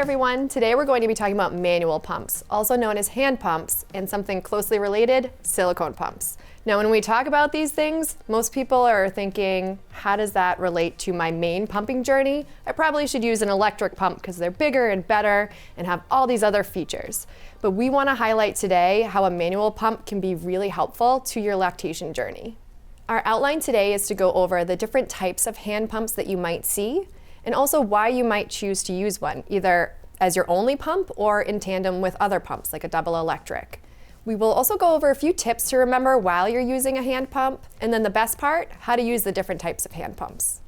everyone. Today we're going to be talking about manual pumps, also known as hand pumps, and something closely related, silicone pumps. Now when we talk about these things, most people are thinking, how does that relate to my main pumping journey? I probably should use an electric pump because they're bigger and better and have all these other features. But we want to highlight today how a manual pump can be really helpful to your lactation journey. Our outline today is to go over the different types of hand pumps that you might see, and also why you might choose to use one, either as your only pump or in tandem with other pumps, like a double electric. We will also go over a few tips to remember while you're using a hand pump, and then the best part, how to use the different types of hand pumps.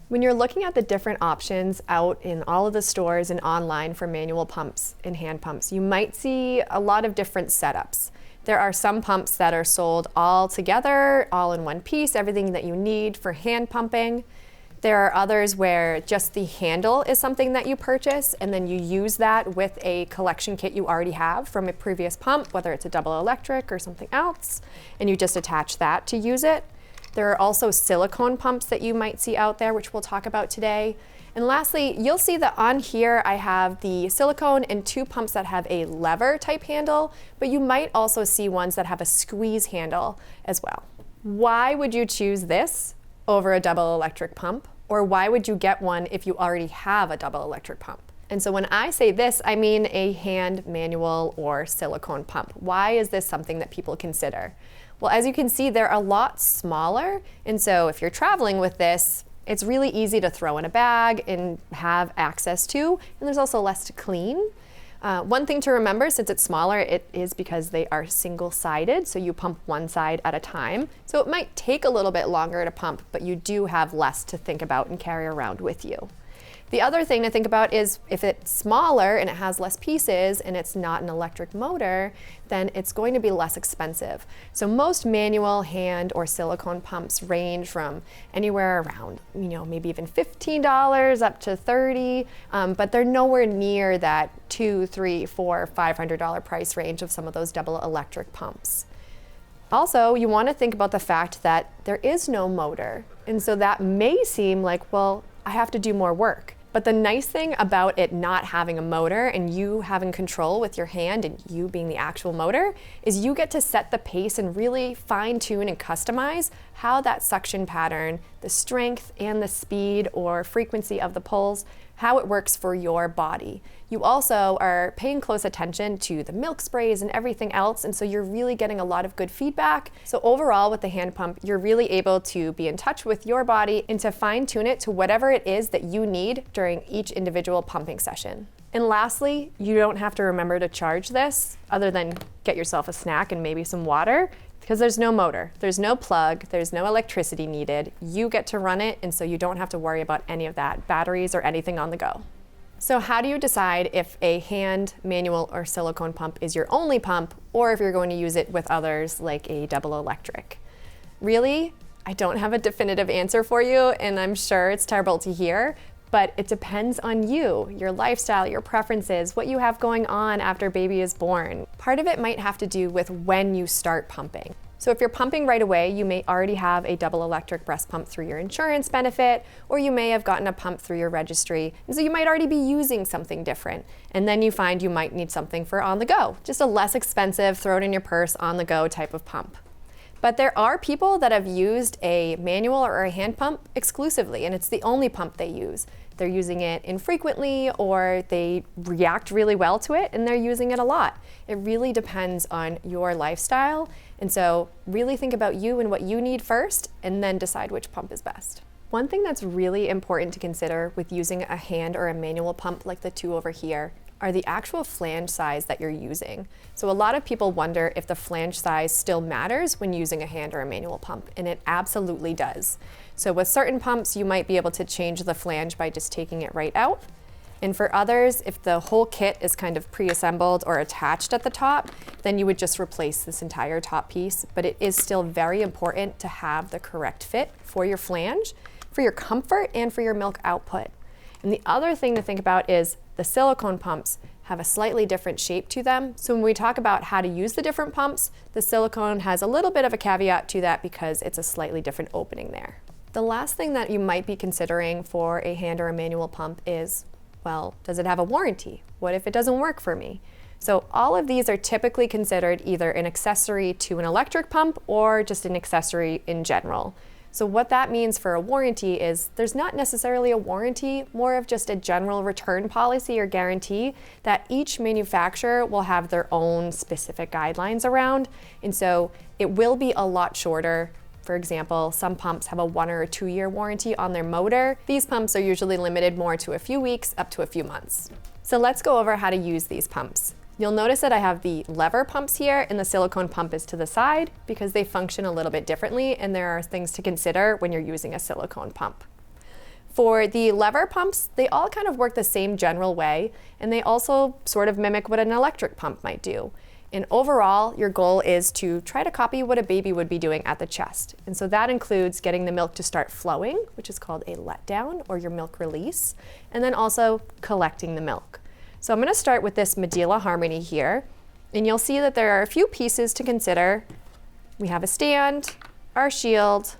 When you're looking at the different options out in all of the stores and online for manual pumps and hand pumps, you might see a lot of different setups. There are some pumps that are sold all together, all in one piece, everything that you need for hand pumping. There are others where just the handle is something that you purchase and then you use that with a collection kit you already have from a previous pump, whether it's a double electric or something else, and you just attach that to use it. There are also silicone pumps that you might see out there, which we'll talk about today. And lastly, you'll see that on here I have the silicone and two pumps that have a lever type handle, but you might also see ones that have a squeeze handle as well. Why would you choose this over a double electric pump? Or why would you get one if you already have a double electric pump? And so when I say this, I mean a hand, manual, or silicone pump. Why is this something that people consider? Well, as you can see, they're a lot smaller. And so if you're traveling with this, it's really easy to throw in a bag and have access to. And there's also less to clean. One thing to remember, since it's smaller, it is because they are single-sided, so you pump one side at a time. So it might take a little bit longer to pump, but you do have less to think about and carry around with you. The other thing to think about is if it's smaller and it has less pieces and it's not an electric motor, then it's going to be less expensive. So most manual hand or silicone pumps range from anywhere around, maybe even $15 up to $30, but they're nowhere near that $200, $300, $400, $500 price range of some of those double electric pumps. Also, you want to think about the fact that there is no motor, and so that may seem like, well, I have to do more work. But the nice thing about it not having a motor and you having control with your hand and you being the actual motor is you get to set the pace and really fine tune and customize how that suction pattern, the strength and the speed or frequency of the pulls, how it works for your body. You also are paying close attention to the milk sprays and everything else, and so you're really getting a lot of good feedback. So overall with the hand pump, you're really able to be in touch with your body and to fine tune it to whatever it is that you need during each individual pumping session. And lastly, you don't have to remember to charge this other than get yourself a snack and maybe some water, because there's no motor, there's no plug, there's no electricity needed. You get to run it, and so you don't have to worry about any of that, batteries or anything on the go. So how do you decide if a hand, manual, or silicone pump is your only pump, or if you're going to use it with others like a double electric? Really, I don't have a definitive answer for you, and I'm sure it's terrible to hear, but it depends on you, your lifestyle, your preferences, what you have going on after baby is born. Part of it might have to do with when you start pumping. So if you're pumping right away, you may already have a double electric breast pump through your insurance benefit, or you may have gotten a pump through your registry, and so you might already be using something different. And then you find you might need something for on the go, just a less expensive, throw it in your purse, on the go type of pump. But there are people that have used a manual or a hand pump exclusively, and it's the only pump they use. They're using it infrequently, or they react really well to it and they're using it a lot. It really depends on your lifestyle. And so really think about you and what you need first, and then decide which pump is best. One thing that's really important to consider with using a hand or a manual pump like the two over here are the actual flange size that you're using. So a lot of people wonder if the flange size still matters when using a hand or a manual pump, and it absolutely does. So with certain pumps, you might be able to change the flange by just taking it right out. And for others, if the whole kit is kind of pre-assembled or attached at the top, then you would just replace this entire top piece. But it is still very important to have the correct fit for your flange, for your comfort, and for your milk output. And the other thing to think about is the silicone pumps have a slightly different shape to them. So when we talk about how to use the different pumps, the silicone has a little bit of a caveat to that because it's a slightly different opening there. The last thing that you might be considering for a hand or a manual pump is Well, does it have a warranty? What if it doesn't work for me? So all of these are typically considered either an accessory to an electric pump or just an accessory in general. So what that means for a warranty is there's not necessarily a warranty, more of just a general return policy or guarantee that each manufacturer will have their own specific guidelines around. And so it will be a lot shorter. For example, some pumps have a 1 or 2 year warranty on their motor. These pumps are usually limited more to a few weeks up to a few months. So let's go over how to use these pumps. You'll notice that I have the lever pumps here and the silicone pump is to the side because they function a little bit differently and there are things to consider when you're using a silicone pump. For the lever pumps, they all kind of work the same general way and they also sort of mimic what an electric pump might do. And overall, your goal is to try to copy what a baby would be doing at the chest. And so that includes getting the milk to start flowing, which is called a letdown or your milk release, and then also collecting the milk. So I'm going to start with this Medela Harmony here, and you'll see that there are a few pieces to consider. We have a stand, our shield,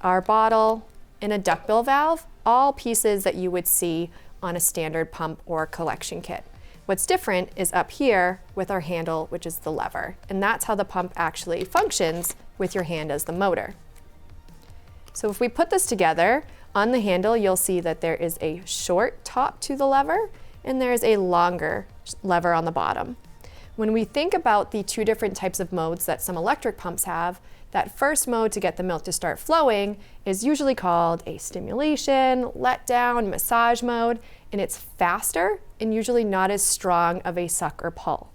our bottle, and a duckbill valve, all pieces that you would see on a standard pump or collection kit. What's different is up here with our handle, which is the lever, and that's how the pump actually functions with your hand as the motor. So if we put this together, on the handle you'll see that there is a short top to the lever, and there's a longer lever on the bottom. When we think about the two different types of modes that some electric pumps have, that first mode to get the milk to start flowing is usually called a stimulation, letdown, massage mode, and it's faster and usually not as strong of a suck or pull.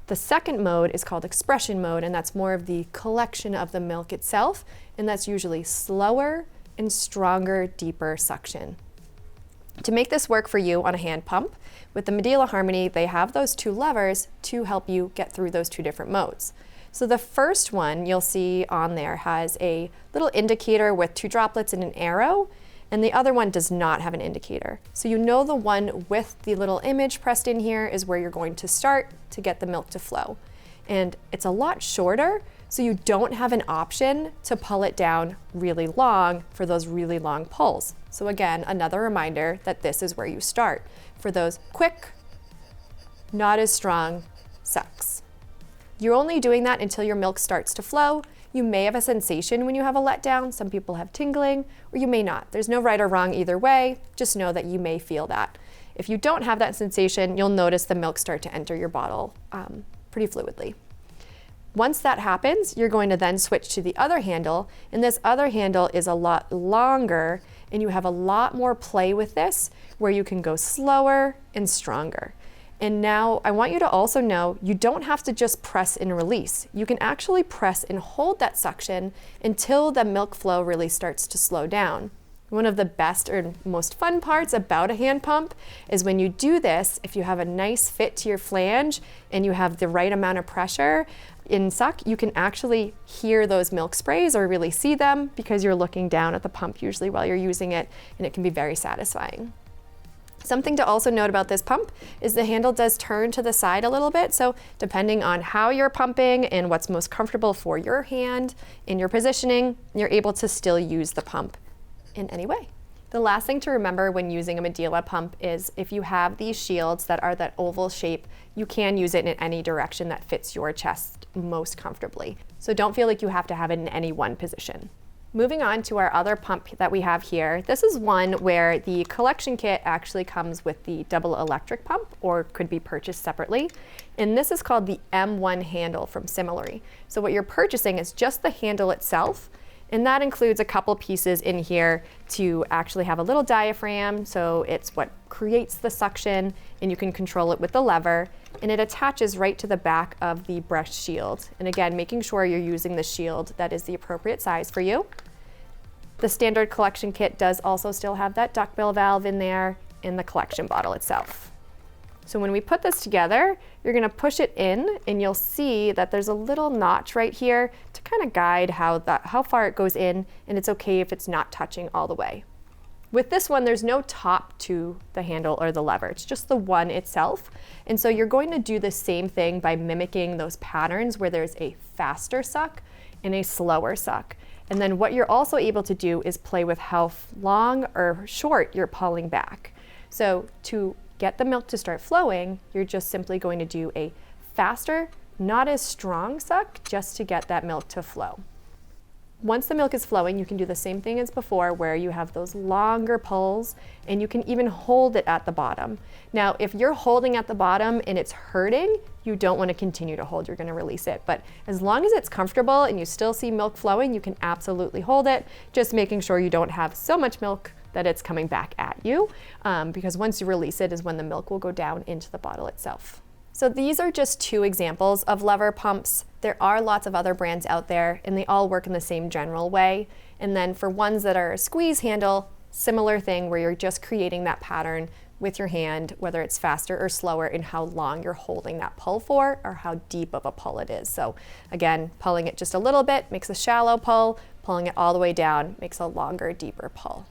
The second mode is called expression mode, and that's more of the collection of the milk itself, and that's usually slower and stronger, deeper suction. To make this work for you on a hand pump, with the Medela Harmony, they have those two levers to help you get through those two different modes. So the first one you'll see on there has a little indicator with 2 droplets and an arrow, and the other one does not have an indicator. So you know the one with the little image pressed in here is where you're going to start to get the milk to flow. And it's a lot shorter, so you don't have an option to pull it down really long for those really long pulls. So again, another reminder that this is where you start for those quick, not as strong sucks. You're only doing that until your milk starts to flow. You may have a sensation when you have a letdown. Some people have tingling, or you may not. There's no right or wrong either way. Just know that you may feel that. If you don't have that sensation, you'll notice the milk start to enter your bottle pretty fluidly. Once that happens, you're going to then switch to the other handle, and this other handle is a lot longer, and you have a lot more play with this, where you can go slower and stronger. And now I want you to also know you don't have to just press and release. You can actually press and hold that suction until the milk flow really starts to slow down. One of the best or most fun parts about a hand pump is when you do this, if you have a nice fit to your flange and you have the right amount of pressure in suck, you can actually hear those milk sprays or really see them because you're looking down at the pump usually while you're using it, and it can be very satisfying. Something to also note about this pump is the handle does turn to the side a little bit, so depending on how you're pumping and what's most comfortable for your hand in your positioning, you're able to still use the pump in any way. The last thing to remember when using a Medela pump is if you have these shields that are that oval shape, you can use it in any direction that fits your chest most comfortably. So don't feel like you have to have it in any one position. Moving on to our other pump that we have here, this is one where the collection kit actually comes with the double electric pump or could be purchased separately. And this is called the M1 handle from Similarly. So what you're purchasing is just the handle itself, and that includes a couple pieces in here to actually have a little diaphragm, so it's what creates the suction, and you can control it with the lever, and it attaches right to the back of the brush shield. And again, making sure you're using the shield that is the appropriate size for you. The standard collection kit does also still have that duckbill valve in there in the collection bottle itself. So when we put this together, you're gonna push it in and you'll see that there's a little notch right here to kind of guide how far it goes in, and it's okay if it's not touching all the way. With this one, there's no top to the handle or the lever, it's just the one itself. And so you're going to do the same thing by mimicking those patterns where there's a faster suck and a slower suck. And then what you're also able to do is play with how long or short you're pulling back. So to get the milk to start flowing, you're just simply going to do a faster, not as strong suck, just to get that milk to flow. Once the milk is flowing, you can do the same thing as before, where you have those longer pulls, and you can even hold it at the bottom. Now, if you're holding at the bottom and it's hurting, you don't want to continue to hold, you're going to release it. But as long as it's comfortable and you still see milk flowing, you can absolutely hold it, just making sure you don't have so much milk that it's coming back at you, because once you release it is when the milk will go down into the bottle itself. So these are just 2 examples of lever pumps. There are lots of other brands out there, and they all work in the same general way. And then for ones that are a squeeze handle, similar thing where you're just creating that pattern with your hand, whether it's faster or slower in how long you're holding that pull for or how deep of a pull it is. So again, pulling it just a little bit makes a shallow pull, pulling it all the way down makes a longer, deeper pull.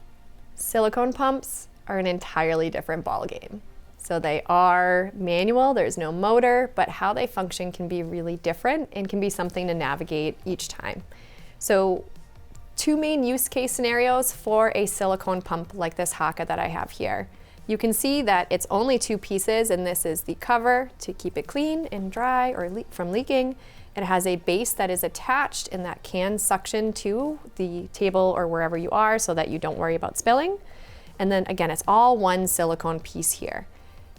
Silicone pumps are an entirely different ballgame. So they are manual, there's no motor, but how they function can be really different and can be something to navigate each time. So 2 main use case scenarios for a silicone pump like this Haka that I have here. You can see that it's only 2 pieces, and this is the cover to keep it clean and dry or from leaking. It has a base that is attached and that can suction to the table or wherever you are so that you don't worry about spilling. And then again, it's all one silicone piece here.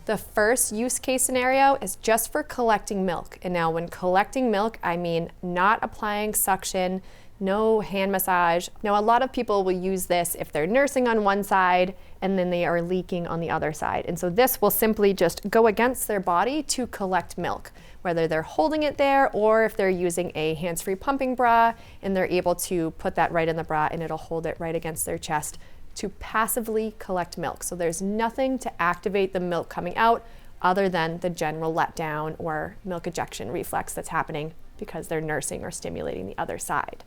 The first use case scenario is just for collecting milk. And now when collecting milk, I mean not applying suction, no hand massage. Now a lot of people will use this if they're nursing on one side and then they are leaking on the other side. And so this will simply just go against their body to collect milk, whether they're holding it there or if they're using a hands-free pumping bra and they're able to put that right in the bra and it'll hold it right against their chest to passively collect milk. So there's nothing to activate the milk coming out other than the general letdown or milk ejection reflex that's happening because they're nursing or stimulating the other side.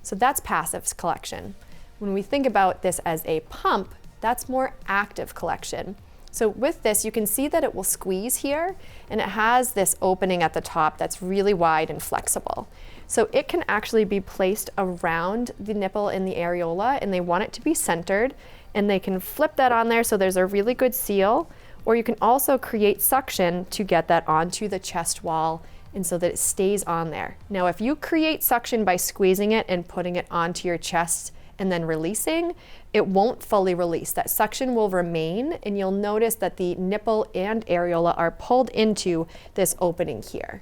So that's passive collection. When we think about this as a pump, that's more active collection. So with this, you can see that it will squeeze here, and it has this opening at the top that's really wide and flexible. So it can actually be placed around the nipple in the areola, and they want it to be centered, and they can flip that on there so there's a really good seal, or you can also create suction to get that onto the chest wall and so that it stays on there. Now, if you create suction by squeezing it and putting it onto your chest and then releasing, it won't fully release. That suction will remain, and you'll notice that the nipple and areola are pulled into this opening here.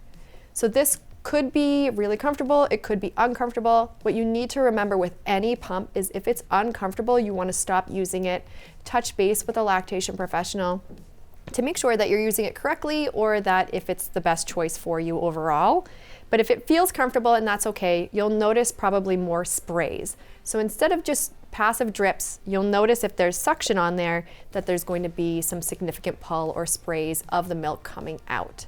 So this could be really comfortable, it could be uncomfortable. What you need to remember with any pump is if it's uncomfortable, you want to stop using it. Touch base with a lactation professional to make sure that you're using it correctly or that if it's the best choice for you overall. But if it feels comfortable, and that's okay, you'll notice probably more sprays. So instead of just passive drips, you'll notice if there's suction on there that there's going to be some significant pull or sprays of the milk coming out.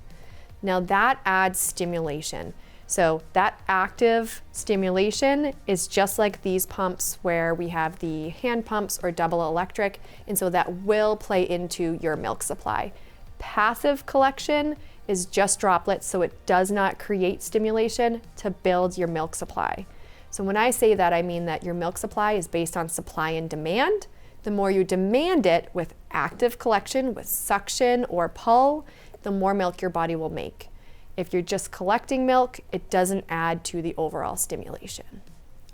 Now that adds stimulation. So that active stimulation is just like these pumps where we have the hand pumps or double electric, and so that will play into your milk supply. Passive collection is just droplets, so it does not create stimulation to build your milk supply. So when I say that, I mean that your milk supply is based on supply and demand. The more you demand it with active collection, with suction or pull, the more milk your body will make. If you're just collecting milk, it doesn't add to the overall stimulation.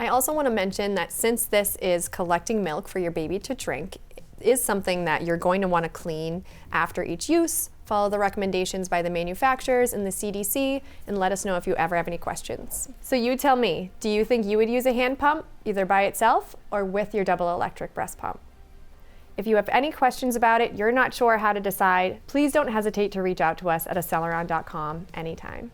I also want to mention that since this is collecting milk for your baby to drink, it is something that you're going to want to clean after each use. Follow the recommendations by the manufacturers and the CDC, and let us know if you ever have any questions. So you tell me, do you think you would use a hand pump either by itself or with your double electric breast pump? If you have any questions about it, you're not sure how to decide, please don't hesitate to reach out to us at aceleron.com anytime.